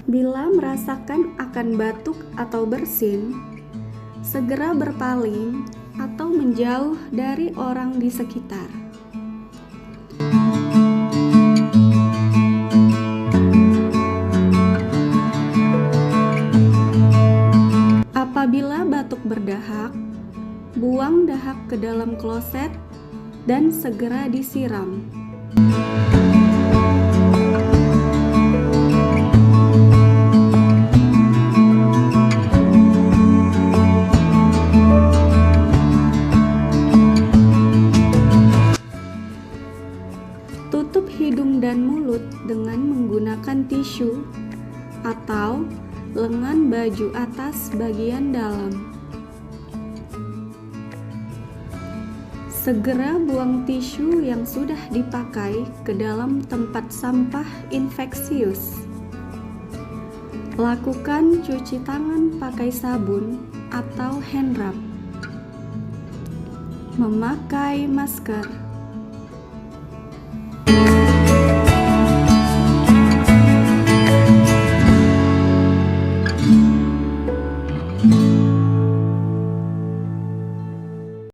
Bila merasakan akan batuk atau bersin, segera berpaling atau menjauh dari orang di sekitar. Apabila batuk berdahak, buang dahak ke dalam kloset dan segera disiram. Tutup hidung dan mulut dengan menggunakan tisu atau lengan baju atas bagian dalam. Segera buang tisu yang sudah dipakai ke dalam tempat sampah infeksius. Lakukan cuci tangan pakai sabun atau hand rub. Memakai masker.